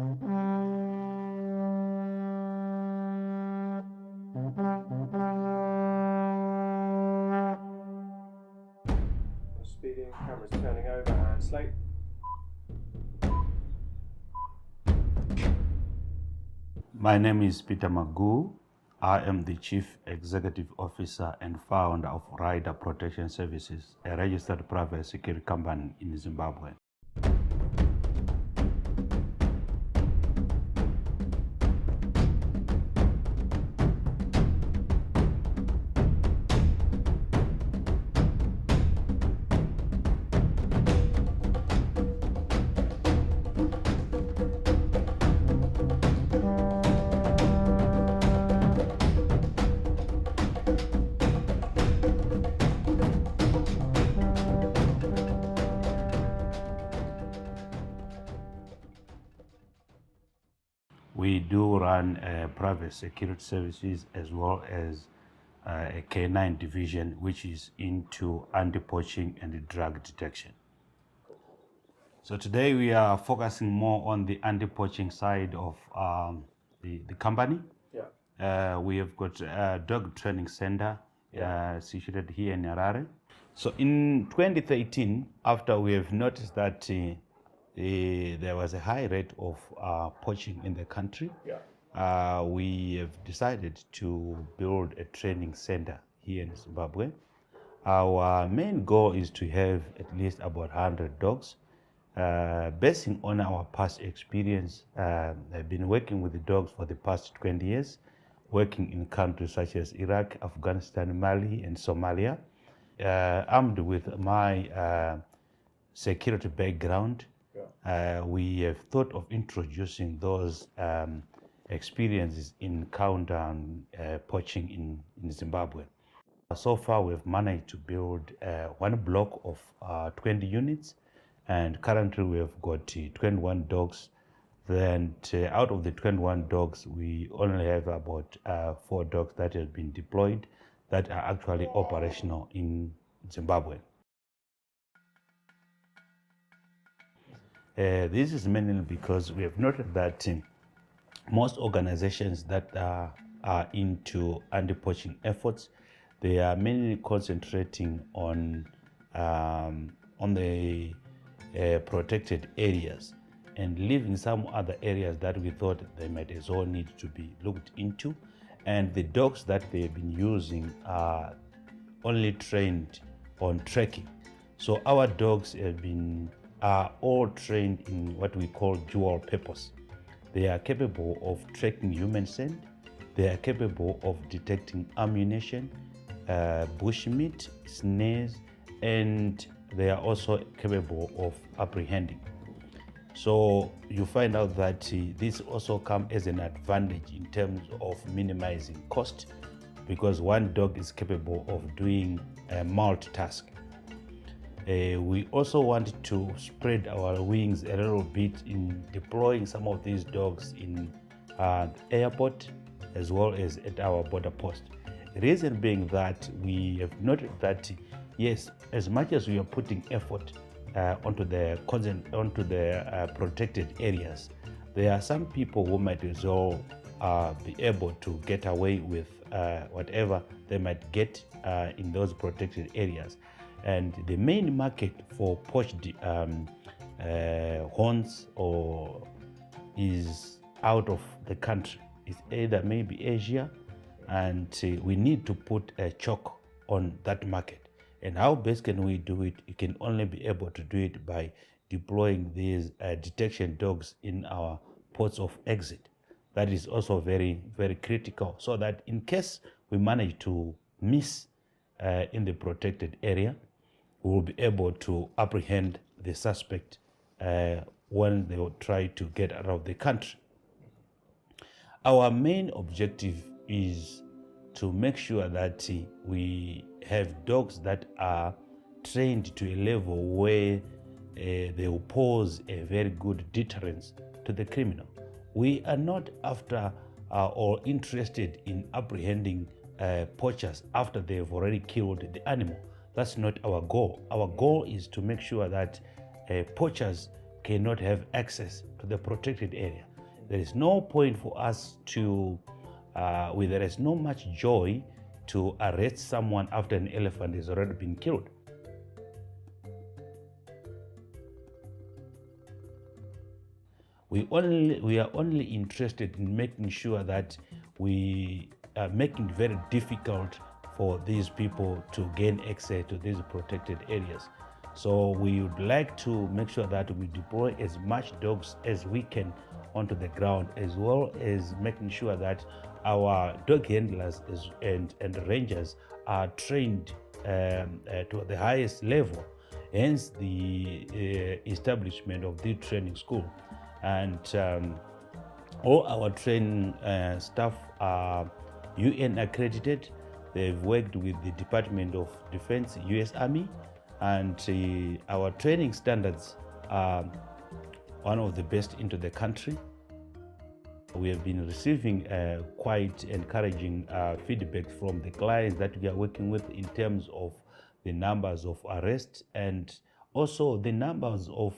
Speeding, cameras turning over, and slate. My name is Peter Magoo. I am the Chief Executive Officer and founder of Rider Protection Services, a registered private security company in Zimbabwe. We do run private security services as well as a K9 division, which is into anti-poaching and drug detection. So today we are focusing more on the anti-poaching side of the company. Yeah. We have got a dog training center situated here in Harare. So in 2013, after we have noticed that there was a high rate of poaching in the country, we have decided to build a training center here in Zimbabwe. Our main goal is to have at least about 100 dogs. Basing on our past experience, I've been working with the dogs for the past 20 years, working in countries such as Iraq, Afghanistan, Mali, and Somalia. Armed with my security background, we have thought of introducing those experiences in countering poaching in Zimbabwe. So far, we've managed to build one block of 20 units, and currently we have got 21 dogs. Then out of the 21 dogs, we only have about 4 dogs that have been deployed that are actually operational in Zimbabwe. This is mainly because we have noted that most organizations that are into anti-poaching efforts, they are mainly concentrating on the protected areas and leaving some other areas that we thought they might as well need to be looked into. And the dogs that they've been using are only trained on tracking. So our dogs are all trained in what we call dual purpose. They are capable of tracking human scent. They are capable of detecting ammunition, bushmeat, snares, and they are also capable of apprehending. So you find out that this also comes as an advantage in terms of minimizing cost, because one dog is capable of doing multitask. We also want to spread our wings a little bit in deploying some of these dogs in the airport as well as at our border post. The reason being that we have noted that, yes, as much as we are putting effort onto the protected areas, there are some people who might as well be able to get away with whatever they might get in those protected areas. And the main market for poached horns is out of the country. It's either maybe Asia, and we need to put a choke on that market. And how best can we do it? You can only be able to do it by deploying these detection dogs in our ports of exit. That is also very, very critical, so that in case we manage to miss in the protected area, we will be able to apprehend the suspect when they will try to get out of the country. Our main objective is to make sure that we have dogs that are trained to a level where they will pose a very good deterrence to the criminal. We are not after or interested in apprehending poachers after they've already killed the animal. That's not our goal. Our goal is to make sure that poachers cannot have access to the protected area. There is no point for us to, there is no much joy to arrest someone after an elephant has already been killed. We are only interested in making sure that we are making it very difficult for these people to gain access to these protected areas. So we would like to make sure that we deploy as much dogs as we can onto the ground, as well as making sure that our dog handlers and rangers are trained to the highest level, hence the establishment of the training school. And all our training staff are UN accredited. They've worked with the Department of Defense, US Army, and our training standards are one of the best into the country. We have been receiving quite encouraging feedback from the clients that we are working with in terms of the numbers of arrests, and also the numbers of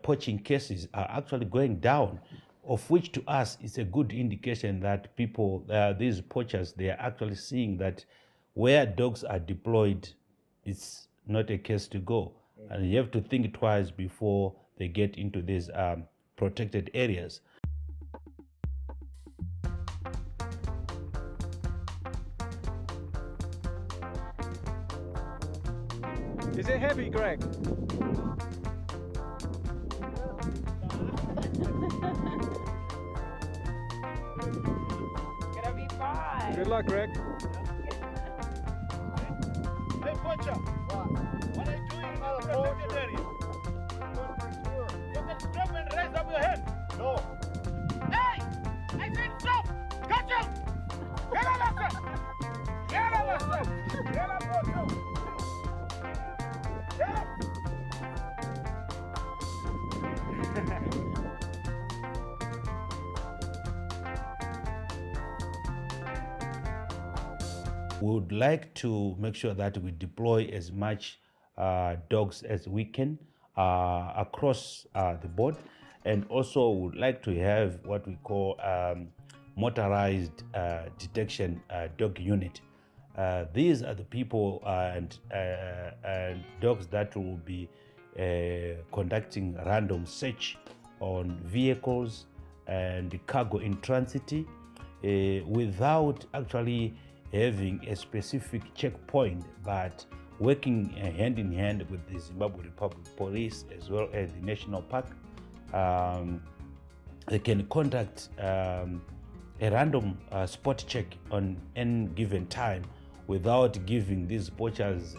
poaching cases are actually going down, of which to us is a good indication that people, these poachers, they are actually seeing that where dogs are deployed, it's not a case to go. And you have to think twice before they get into these protected areas. Is it heavy, Greg? Gonna be fine. Good luck, Greg. Hey, Poacher, what are you doing in the protected area? You can stop and raise up your hand. No. Hey! I said stop! Catch him! Get him, master! Get him, master! Get him, Poacher! Get him! We would like to make sure that we deploy as much dogs as we can across the board, and also would like to have what we call motorized detection dog unit. These are the people and dogs that will be conducting random search on vehicles and cargo in transit without actually having a specific checkpoint, but working hand in hand with the Zimbabwe Republic Police as well as the National Park. They can conduct a random spot check on any given time without giving these poachers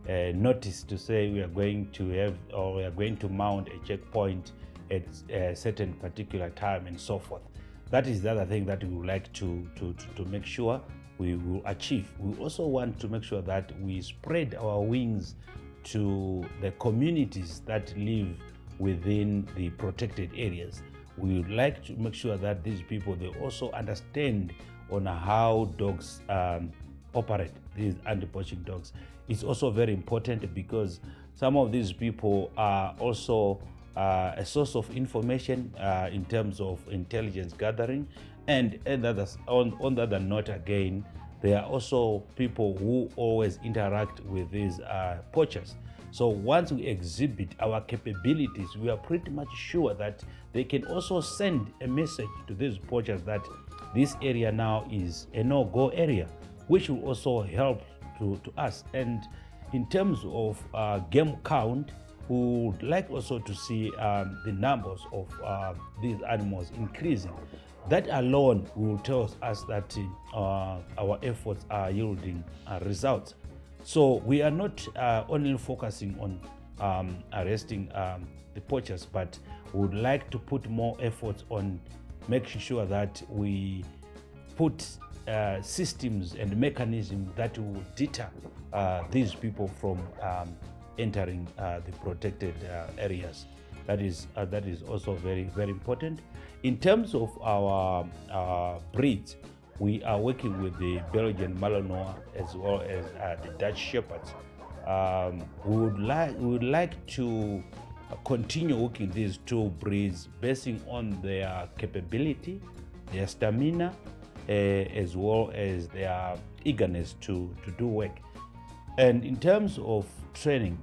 notice to say we are going to have, or we are going to mount a checkpoint at a certain particular time and so forth. That is the other thing that we would like to make sure we will achieve. We also want to make sure that we spread our wings to the communities that live within the protected areas. We would like to make sure that these people, they also understand on how dogs operate, these anti-poaching dogs. It's also very important because some of these people are also a source of information in terms of intelligence gathering, and others, on the other note again, there are also people who always interact with these poachers. So once we exhibit our capabilities, we are pretty much sure that they can also send a message to these poachers that this area now is a no-go area, which will also help to us. And in terms of game count, we would like also to see the numbers of these animals increasing. That alone will tell us that our efforts are yielding results. So we are not only focusing on arresting the poachers, but we would like to put more efforts on making sure that we put systems and mechanisms that will deter these people from entering the protected areas. That is also very, very important. In terms of our breeds, we are working with the Belgian Malinois as well as the Dutch Shepherds. We would like to continue working these two breeds basing on their capability, their stamina, as well as their eagerness to do work. And in terms of training,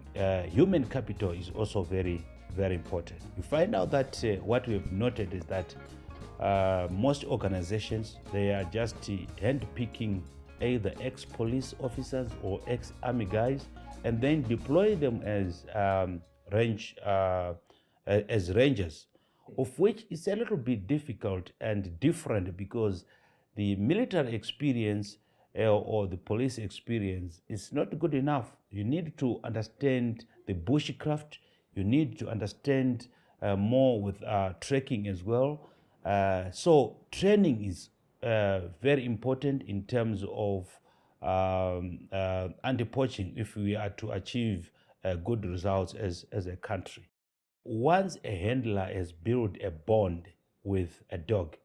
human capital is also very, very important. You find out that what we've noted is that most organizations, they are just hand-picking either ex-police officers or ex-army guys and then deploy them as rangers, of which is a little bit difficult and different because the military experience or the police experience is not good enough. You need to understand the bushcraft. You need to understand more with trekking as well. So training is very important in terms of anti-poaching if we are to achieve good results as a country. Once a handler has built a bond with a dog,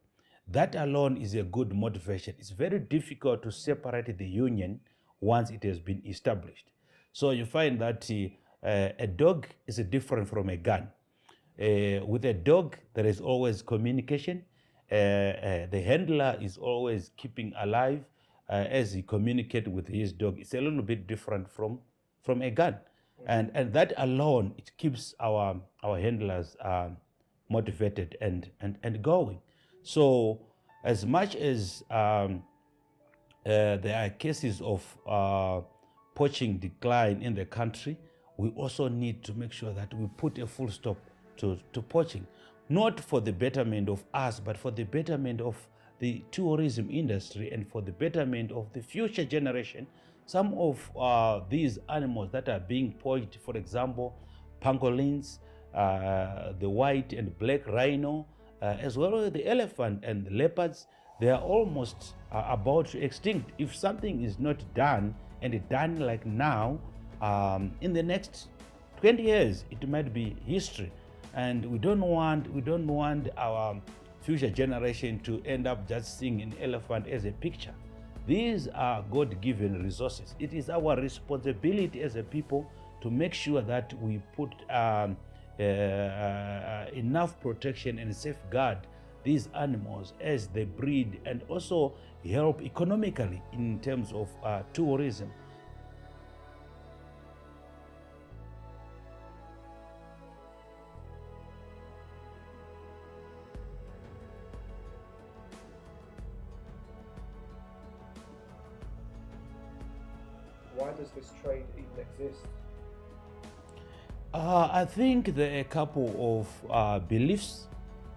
that alone is a good motivation. It's very difficult to separate the union once it has been established. So you find that a dog is different from a gun. With a dog, there is always communication. The handler is always keeping alive as he communicates with his dog. It's a little bit different from a gun. And that alone, it keeps our handlers motivated and going. So as much as there are cases of poaching decline in the country, we also need to make sure that we put a full stop to poaching, not for the betterment of us, but for the betterment of the tourism industry and for the betterment of the future generation. Some of these animals that are being poached, for example, pangolins, the white and black rhino, as well as the elephant and the leopards, they are almost about to extinct. If something is not done, and it's done like now, in the next 20 years, it might be history. And we don't want our future generation to end up just seeing an elephant as a picture. These are God-given resources. It is our responsibility as a people to make sure that we put enough protection and safeguard these animals as they breed and also help economically in terms of tourism. Why does this trade even exist? I think there are a couple of beliefs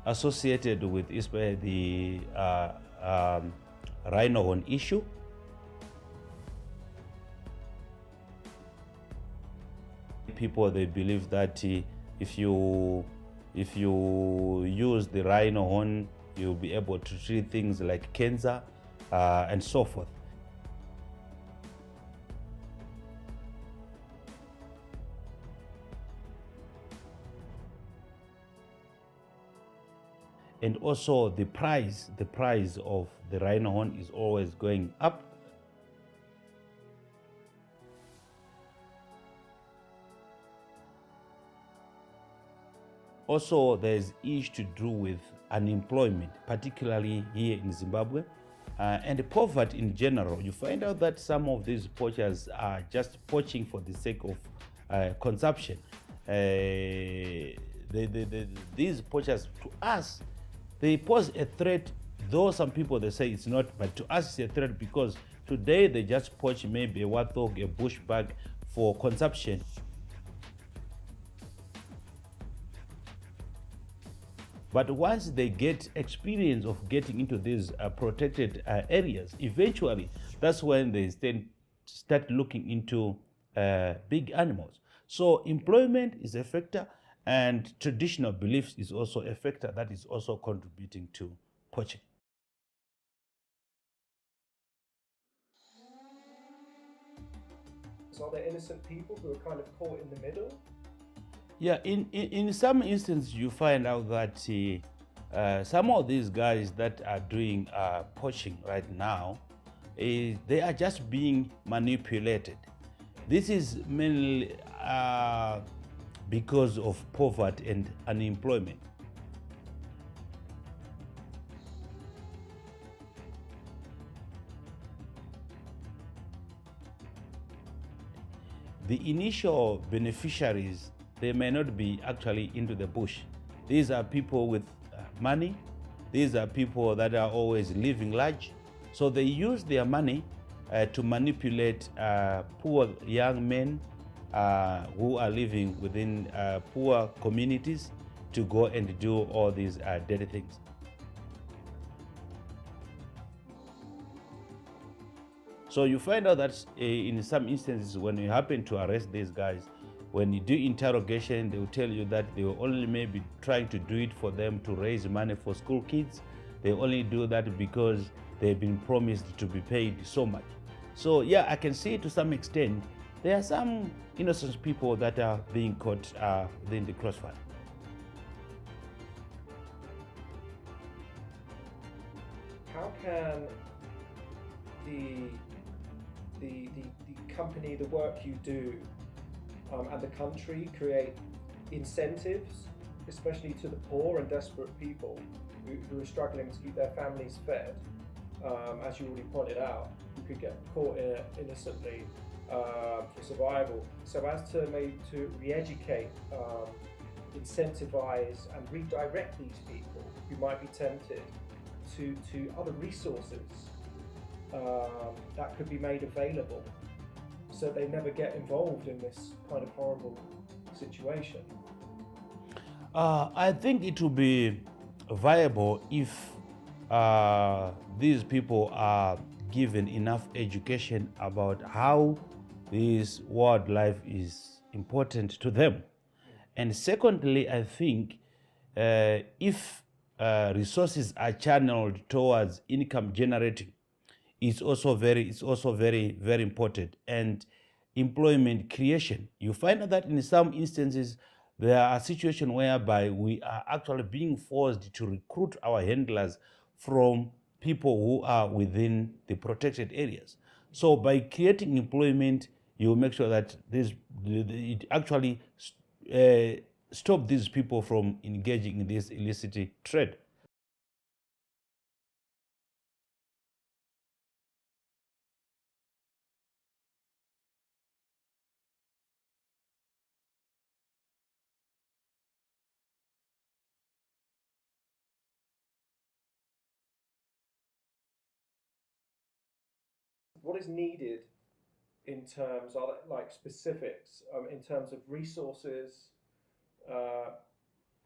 associated with the rhino horn issue. People, they believe that if you use the rhino horn, you'll be able to treat things like cancer and so forth. And also the price of the rhino horn is always going up. Also, there's issues to do with unemployment, particularly here in Zimbabwe, and poverty in general. You find out that some of these poachers are just poaching for the sake of consumption. These poachers, to us, they pose a threat, though some people they say it's not, but to us it's a threat because today they just poach maybe a warthog, a bush bag for consumption. But once they get experience of getting into these protected areas, eventually that's when they start looking into big animals. So employment is a factor, and traditional beliefs is also a factor that is also contributing to poaching. So are there innocent people who are kind of caught in the middle? Yeah, in some instances you find out that some of these guys that are doing poaching right now, they are just being manipulated. This is mainly because of poverty and unemployment. The initial beneficiaries, they may not be actually into the bush. These are people with money. These are people that are always living large. So they use their money to manipulate poor young men who are living within poor communities to go and do all these dirty things. So you find out that in some instances, when you happen to arrest these guys, when you do interrogation, they will tell you that they will only maybe trying to do it for them to raise money for school kids. They only do that because they've been promised to be paid so much. So yeah, I can see to some extent, there are some innocent people that are being caught within the crossfire. How can the company, the work you do, and the country create incentives, especially to the poor and desperate people who are struggling to keep their families fed? As you already pointed out, you could get caught innocently for survival. So as to re-educate, incentivize and redirect these people who might be tempted to other resources that could be made available, so they never get involved in this kind of horrible situation. I think it will be viable if these people are given enough education about how this wildlife is important to them. And secondly, I think if resources are channeled towards income generating, it's also very, very important. And employment creation. You find out that in some instances, there are situations whereby we are actually being forced to recruit our handlers from people who are within the protected areas. So by creating employment, you make sure that it actually stop these people from engaging in this illicit trade. What is needed in terms of like specifics, in terms of resources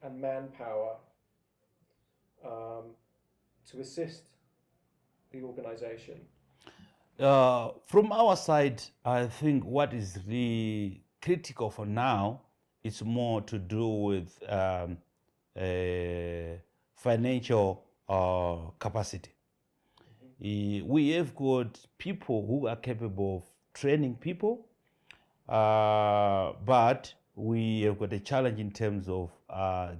and manpower to assist the organization? From our side, I think what is really critical for now is more to do with financial capacity. We have got people who are capable of training people, but we have got a challenge in terms of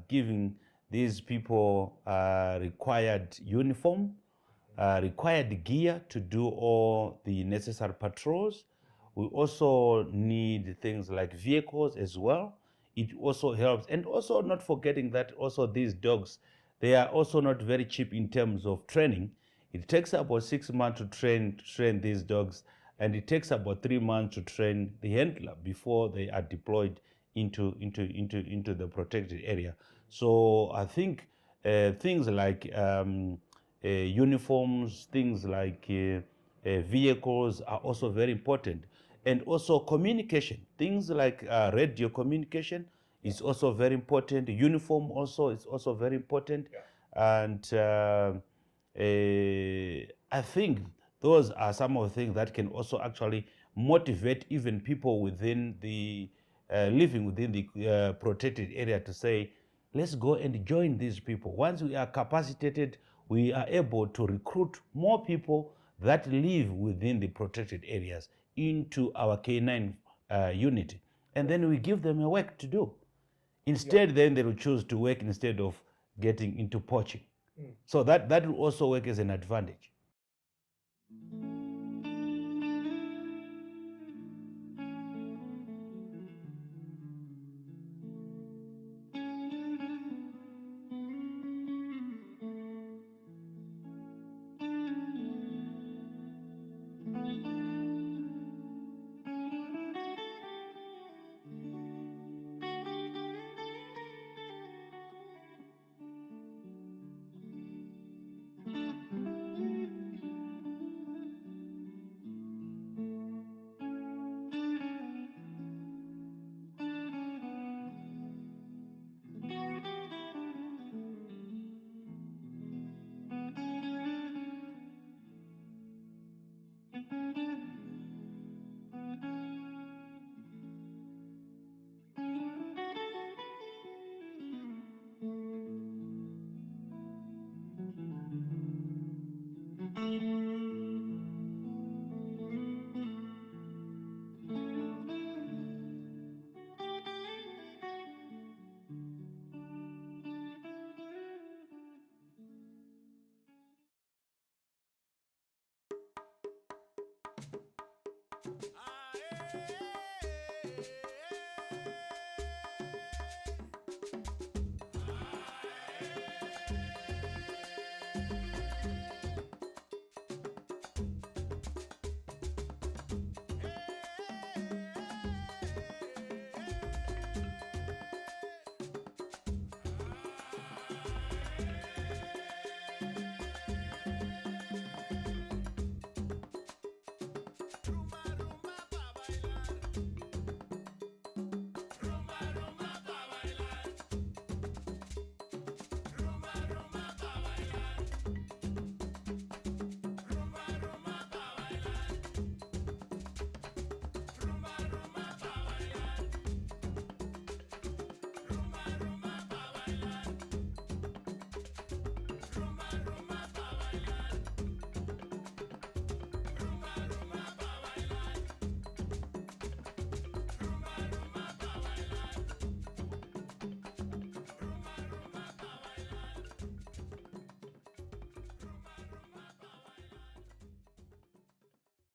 giving these people required uniform, required gear to do all the necessary patrols. We also need things like vehicles as well. It also helps. And also not forgetting that also these dogs, they are also not very cheap in terms of training. It takes about 6 months to train these dogs, and it takes about 3 months to train the handler before they are deployed into the protected area. So I think things like uniforms, things like vehicles are also very important. And also communication, things like radio communication is also very important. Uniform also is also very important. Yeah. And I think those are some of the things that can also actually motivate even people within the living within the protected area to say, let's go and join these people. Once we are capacitated, we are able to recruit more people that live within the protected areas into our K9 unit. And then we give them a work to do. Instead, then they will choose to work instead of getting into poaching. So that will also work as an advantage.